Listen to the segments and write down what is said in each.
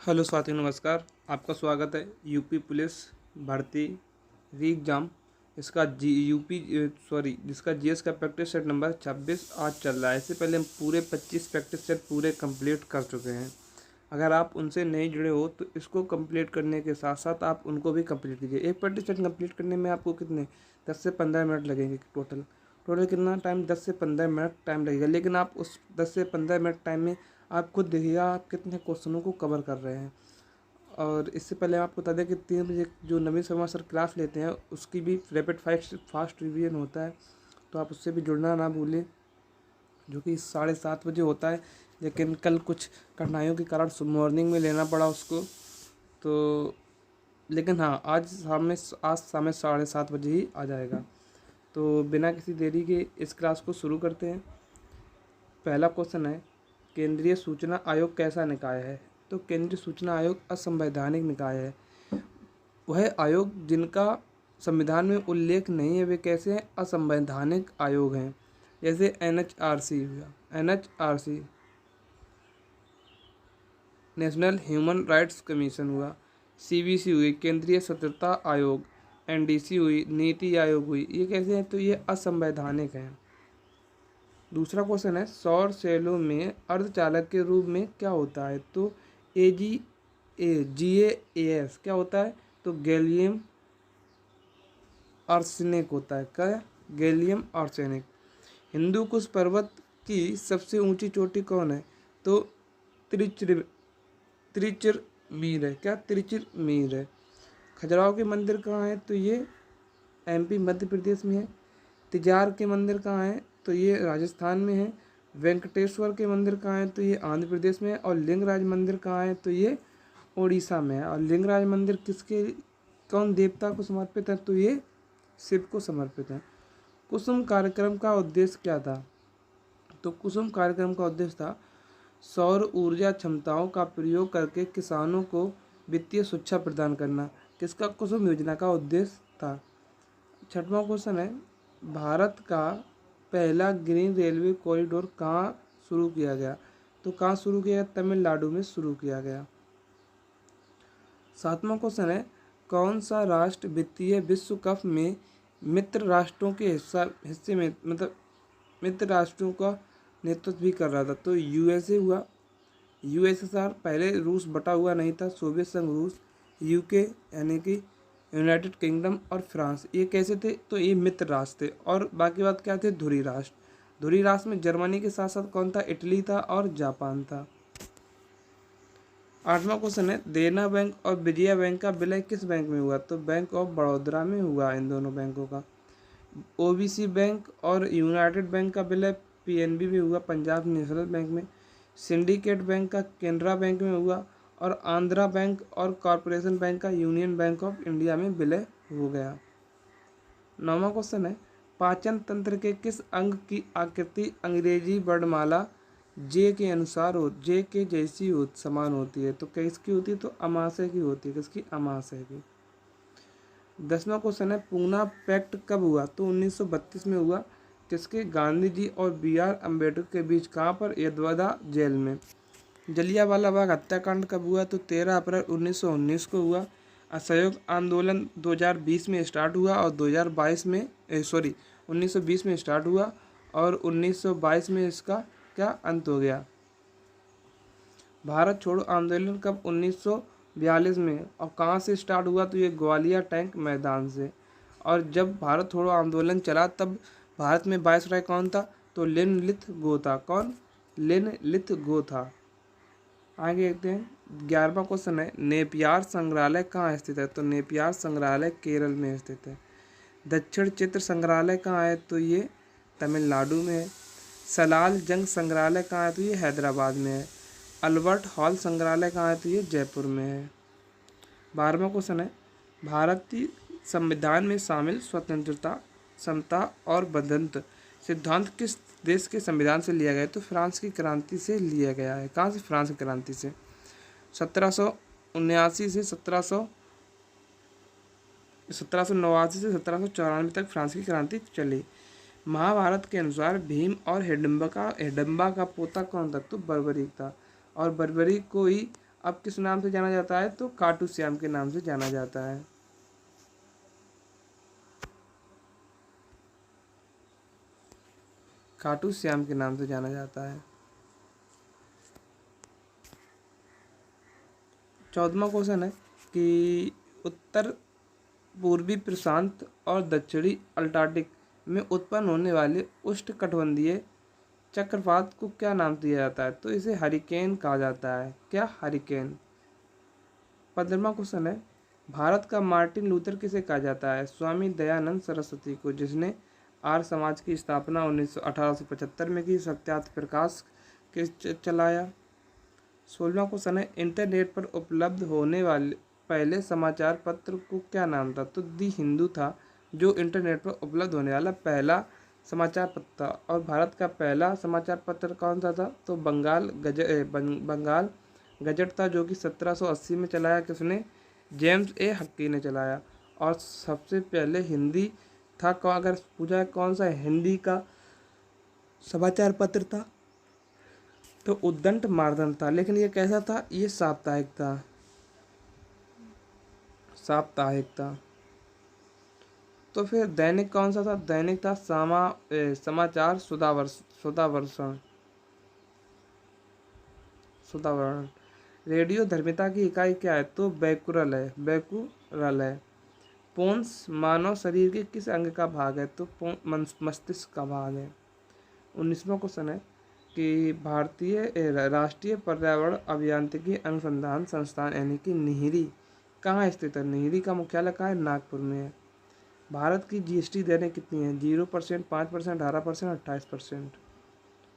Hello साथियों, नमस्कार। आपका स्वागत है यूपी पुलिस भर्ती री एग्ज़ाम। इसका जिसका जीएस का प्रैक्टिस सेट नंबर 26 आज चल रहा है। इससे पहले हम पूरे 25 प्रैक्टिस सेट पूरे कंप्लीट कर चुके हैं। अगर आप उनसे नहीं जुड़े हो तो इसको कंप्लीट करने के साथ साथ आप उनको भी कंप्लीट कीजिए। एक प्रैक्टिस सेट कंप्लीट करने में आपको कितने 10 से 15 मिनट लगेंगे। टोटल कितना टाइम? 10 से 15 मिनट टाइम लगेगा। लेकिन आप उस 10 से 15 मिनट टाइम में आप खुद देखिएगा आप कितने क्वेश्चनों को कवर कर रहे हैं। और इससे पहले आपको बता दें कि 3 बजे जो नवीन शर्मा सर क्लास लेते हैं उसकी भी रैपिड फास्ट रिवीजन होता है, तो आप उससे भी जुड़ना ना भूलें, जो कि 7:30 बजे होता है। लेकिन कल कुछ कठिनाइयों के कारण मॉर्निंग में लेना पड़ा उसको, तो लेकिन हाँ, आज शाम 7:30 बजे ही आ जाएगा। तो बिना किसी देरी के इस क्लास को शुरू करते हैं। पहला क्वेश्चन है, केंद्रीय सूचना आयोग कैसा निकाय है? तो केंद्रीय सूचना आयोग असंवैधानिक निकाय है। वह आयोग जिनका संविधान में उल्लेख नहीं है वे कैसे हैं? असंवैधानिक आयोग हैं। जैसे एनएचआरसी हुआ, NHRC national human rights commission हुआ, सीवीसी हुई केंद्रीय सत्यता आयोग, एनडीसी हुई नीति आयोग हुई। ये कैसे हैं? तो ये असंवैधानिक हैं। दूसरा क्वेश्चन है, सौर सेलों में अर्धचालक के रूप में क्या होता है? तो GaAs क्या होता है? तो गैलियम आर्सेनिक होता है। क्या? Gallium arsenic. हिंदू कुश पर्वत की सबसे ऊंची चोटी कौन है? तो त्रिचिर त्रिचिरमीर है। क्या? त्रिचिरमीर है। खजुराहो के मंदिर कहाँ है? तो ये एमपी मध्य प्रदेश में है। तिजार के मंदिर कहाँ है? तो ये राजस्थान में है। वेंकटेश्वर के मंदिर कहाँ है? तो ये आंध्र प्रदेश में है। और लिंगराज मंदिर कहाँ है? तो ये उड़ीसा में है। और लिंगराज मंदिर कौन देवता को समर्पित है? तो ये शिव को समर्पित है। कुसुम कार्यक्रम का उद्देश्य क्या था? तो कुसुम कार्यक्रम का उद्देश्य था सौर ऊर्जा क्षमताओं का प्रयोग करके किसानों को वित्तीय सुरक्षा प्रदान करना। किसका? कुसुम योजना का उद्देश्य था। छठवां क्वेश्चन है, भारत का पहला ग्रीन रेलवे कॉरिडोर कहाँ शुरू किया गया? तो कहाँ शुरू किया गया? तमिलनाडु में शुरू किया गया। सातवां क्वेश्चन है, कौन सा राष्ट्र वित्तीय विश्व कप में मित्र राष्ट्रों के हिस्से में मित्र राष्ट्रों का नेतृत्व भी कर रहा था? तो यूएसए हुआ। यूएसएसआर पहले रूस बटा हुआ नहीं था, सोवियत संघ रूस, यूके यानी कि यूनाइटेड किंगडम और फ्रांस, ये कैसे थे? तो ये मित्र राष्ट्र थे। और बाकी बात क्या थे? धुरी राष्ट्र। धुरी राष्ट्र में जर्मनी के साथ साथ कौन था? इटली था और जापान था। आठवां क्वेश्चन है, देना बैंक और विजया बैंक का विलय किस बैंक में हुआ? तो बैंक ऑफ बड़ौदा में हुआ इन दोनों बैंकों का। ओबीसी बैंक और यूनाइटेड बैंक का विलय पीएनबी में हुआ, पंजाब नेशनल बैंक में। सिंडिकेट बैंक का केनरा बैंक में हुआ। और आंध्रा बैंक और कॉरपोरेशन बैंक का यूनियन बैंक ऑफ इंडिया में विलय हो गया। नौवां क्वेश्चन है, पाचन तंत्र के किस अंग की आकृति अंग्रेजी वर्णमाला जे के अनुसार जे के जैसी समान होती है? तो किसकी होती है? तो अमाशय की होती है। किसकी? अमाशय की। 10वां क्वेश्चन है, पूना पैक्ट कब हुआ? तो 1932 में हुआ। किसके? गांधी जी और BR अम्बेडकर के बीच। कहाँ पर? यदवादा जेल में। जलियांवाला बाग हत्याकांड कब हुआ? तो 13 अप्रैल 1919 को हुआ। असहयोग आंदोलन 2020 में स्टार्ट हुआ और 1920 में स्टार्ट हुआ और 1922 में इसका क्या अंत हो गया। भारत छोड़ो आंदोलन कब? 1942 में। और कहाँ से स्टार्ट हुआ? तो ये ग्वालियर टैंक मैदान से। और जब भारत छोड़ो आंदोलन चला तब भारत में वायसराय कौन था? तो लिनलिथ गो था। कौन? लिनलिथ गो था। आगे देखते हैं। 11वां क्वेश्चन है, नेपियार संग्रहालय कहाँ स्थित है? तो नेपियार संग्रहालय केरल में स्थित है। दक्षिण चित्र संग्रहालय कहाँ है? तो ये तमिलनाडु में है। सलाल जंग संग्रहालय कहाँ है? तो ये हैदराबाद में है। अल्बर्ट हॉल संग्रहालय कहाँ है? तो ये जयपुर में है। 12वां क्वेश्चन है, भारतीय संविधान में शामिल स्वतंत्रता, समता और बंधुत्व सिद्धांत किस देश के संविधान से लिया गया है? तो फ्रांस की क्रांति से लिया गया है। कहाँ से? फ्रांस की क्रांति से। 1789 से 1794 तक फ्रांस की क्रांति चली। महाभारत के अनुसार भीम और हिडिंबा का पोता कौन था? तो बर्बरीक था। और बर्बरीक को ही अब किस नाम से जाना जाता है? तो खाटू श्याम के नाम से जाना जाता है। खाटू श्याम के नाम से जाना जाता है। 14वां क्वेश्चन है कि उत्तर पूर्वी प्रशांत और दक्षिणी अटलांटिक में उत्पन्न होने वाले उष्णकटिबंधीय चक्रवात को क्या नाम दिया जाता है? तो इसे हरिकेन कहा जाता है। क्या? हरिकेन। 15वां क्वेश्चन है, भारत का मार्टिन लूथर किसे कहा जाता है? स्वामी दयानंद सरस्वती को, जिसने आर्य समाज की स्थापना 1875 में की, सत्याग्रह प्रकाश के चलाया। 16वां क्वेश्चन है, इंटरनेट पर उपलब्ध होने वाले पहले समाचार पत्र को क्या नाम था? तो दी हिंदू था, जो इंटरनेट पर उपलब्ध होने वाला पहला समाचार पत्र था। और भारत का पहला समाचार पत्र कौन सा था? तो बंगाल गजट था, जो कि 1780 में चलाया। किसने? जेम्स ए हक्की ने चलाया। और सबसे पहले हिंदी था, अगर पूछा है कौन सा हिंदी का समाचार पत्र था, तो उद्दंड मार्दन था। लेकिन ये कैसा था? ये साप्ताहिक था। तो फिर दैनिक कौन सा था? दैनिक था समाचार सुधावरण। रेडियो धर्मिता की इकाई क्या है? तो बैकुरल है। पोन्स मानव शरीर के किस अंग का भाग है? तो मस्तिष्क का भाग है। 19वां क्वेश्चन है कि राष्ट्रीय पर्यावरण अभियांत्रिकी अनुसंधान संस्थान यानी कि निहरी कहाँ स्थित है? निहरी का मुख्यालय कहाँ है? नागपुर में है। भारत की जीएसटी दरें कितनी हैं? 0%, 5%, 18%, 28%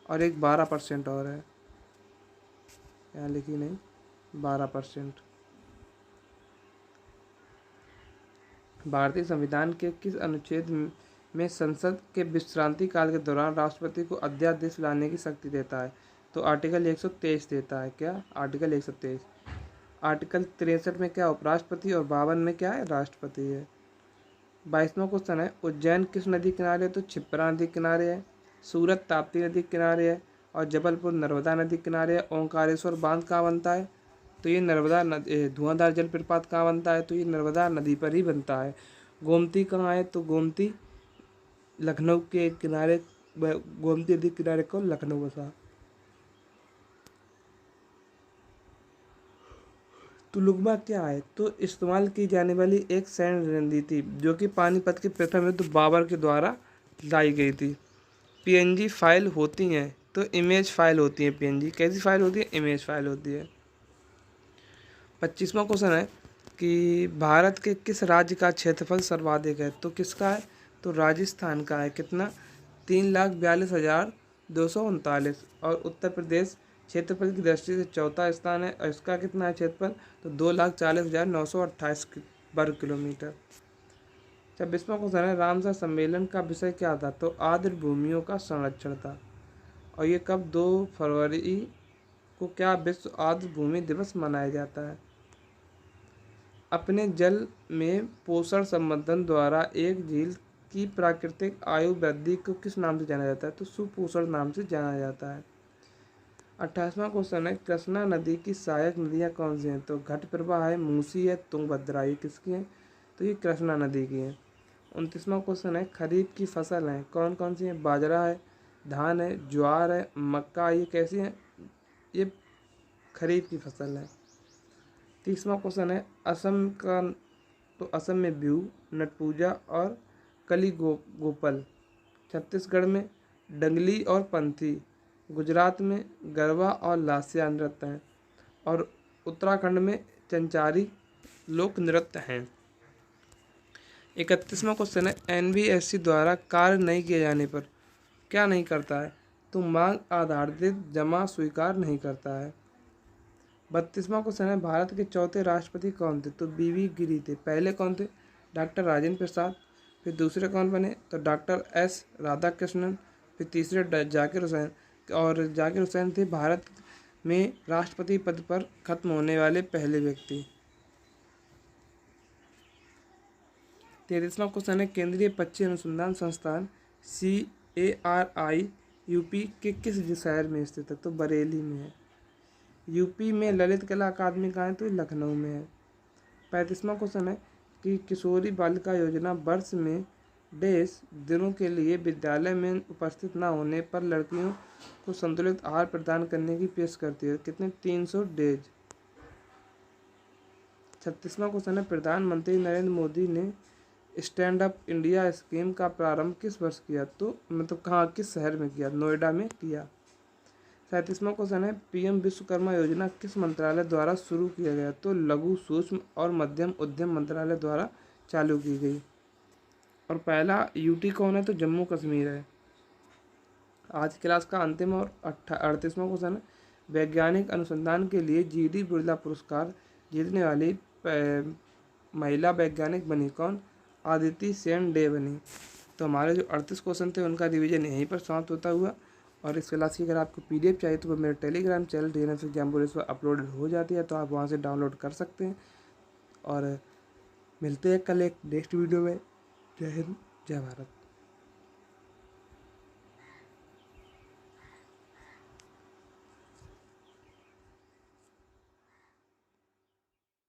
और एक 12% और है, यहाँ लिखी नहीं, 12%। भारतीय संविधान के किस अनुच्छेद में संसद के विश्रांति काल के दौरान राष्ट्रपति को अध्यादेश लाने की शक्ति देता है? तो आर्टिकल 123 देता है। क्या? आर्टिकल 123। आर्टिकल 63 में क्या? उपराष्ट्रपति। और 52 में क्या है? राष्ट्रपति है। 22वां क्वेश्चन है, उज्जैन किस नदी किनारे है? तो क्षिप्रा नदी किनारे है। सूरत ताप्ती नदी किनारे है। और जबलपुर नर्मदा नदी किनारे है। ओंकारेश्वर बांध कहाँ बनता है? तो ये नर्मदा नदी। धुआंधार जलप्रपात कहाँ बनता है? तो ये नर्मदा नदी पर ही बनता है। गोमती कहाँ है? तो गोमती लखनऊ के किनारे, गोमती नदी किनारे को लखनऊ बसा। तुलुगमा क्या है? तो इस्तेमाल की जाने वाली एक सैन्य रणनीति, जो कि पानीपत के प्रथम युद्ध बाबर के द्वारा लाई गई थी। पीएनजी फाइल होती हैं, तो इमेज फाइल होती है। पीएनजी कैसी फाइल होती है? इमेज फाइल होती है। 25वां क्वेश्चन है कि भारत के किस राज्य का क्षेत्रफल सर्वाधिक है? तो किसका है? तो राजस्थान का है। कितना? 3,42,239। और उत्तर प्रदेश क्षेत्रफल की दृष्टि से चौथा स्थान है। और इसका कितना है क्षेत्रफल? तो 2,40,928 वर्ग किलोमीटर। 26वां क्वेश्चन है, रामसर सम्मेलन का विषय क्या था? तो आर्द्र भूमियों का संरक्षण था। और ये कब? 2 फरवरी को क्या विश्व आर्द्र भूमि दिवस मनाया जाता है? अपने जल में पोषण संवर्धन द्वारा एक झील की प्राकृतिक आयु वृद्धि को किस नाम से जाना जाता है? तो सुपोषण नाम से जाना जाता है। 28वां क्वेश्चन है, कृष्णा नदी की सहायक नदियाँ कौन सी हैं? तो घटप्रभा है, मूसी है, तुंगभद्रा। ये किसकी हैं? तो ये कृष्णा नदी की है। 29वां क्वेश्चन है, खरीफ की फसल है कौन कौन सी है? बाजरा है, धान है, ज्वार है, मक्का। ये कैसी है? ये खरीफ की फसल है। 30वां क्वेश्चन है, असम का, तो असम में बिहू, नटपूजा और गोपल। छत्तीसगढ़ में डंगली और पंथी। गुजरात में गरबा और लास्या नृत्य हैं। और उत्तराखंड में चंचारी लोक नृत्य हैं। 31वां क्वेश्चन है, एनवीएससी द्वारा कार्य नहीं किए जाने पर क्या नहीं करता है? तो मांग आधारित जमा स्वीकार नहीं करता है। 32वां क्वेश्चन है, भारत के चौथे राष्ट्रपति कौन थे? तो बीवी गिरी थे। पहले कौन थे? डॉक्टर राजेंद्र प्रसाद। फिर दूसरे कौन बने? तो डॉक्टर एस राधाकृष्णन। फिर तीसरे जाकिर हुसैन। और जाकिर हुसैन थे भारत में राष्ट्रपति पद पर खत्म होने वाले पहले व्यक्ति। 33वां क्वेश्चन है, केंद्रीय पक्षी अनुसंधान संस्थान CARI यूपी के किस शहर में स्थित है? तो बरेली में है। यूपी में ललित कला अकादमी कहाँ है? तो लखनऊ में है। 35वां क्वेश्चन है कि किशोरी बालिका योजना वर्ष में डेज दिनों के लिए विद्यालय में उपस्थित न होने पर लड़कियों को संतुलित आहार प्रदान करने की पेश करती है। कितने? 300 डेज। 36वां क्वेश्चन है प्रधानमंत्री नरेंद्र मोदी ने स्टैंड अप इंडिया स्कीम का प्रारंभ किस वर्ष किया? तो मतलब कहाँ, किस शहर में किया? नोएडा में किया। 37वां क्वेश्चन है पीएम विश्वकर्मा योजना किस मंत्रालय द्वारा शुरू किया गया? तो लघु सूक्ष्म और मध्यम उद्यम मंत्रालय द्वारा चालू की गई। और पहला यूटी कौन है? तो जम्मू कश्मीर है। आज क्लास का अंतिम और 38वां क्वेश्चन है वैज्ञानिक अनुसंधान के लिए जीडी बिरला पुरस्कार जीतने वाली महिला वैज्ञानिक बनी कौन? आदिति सेन डे बनी। तो हमारे जो 38 क्वेश्चन थे उनका रिवीजन यहीं पर समाप्त होता हुआ। और इस क्लास की अगर आपको पीडीएफ चाहिए तो वो मेरे Telegram channel DNS exam board पर अपलोडेड हो जाती है, तो आप वहाँ से डाउनलोड कर सकते हैं। और मिलते हैं कल एक नेक्स्ट वीडियो में। जय हिंद, जय भारत।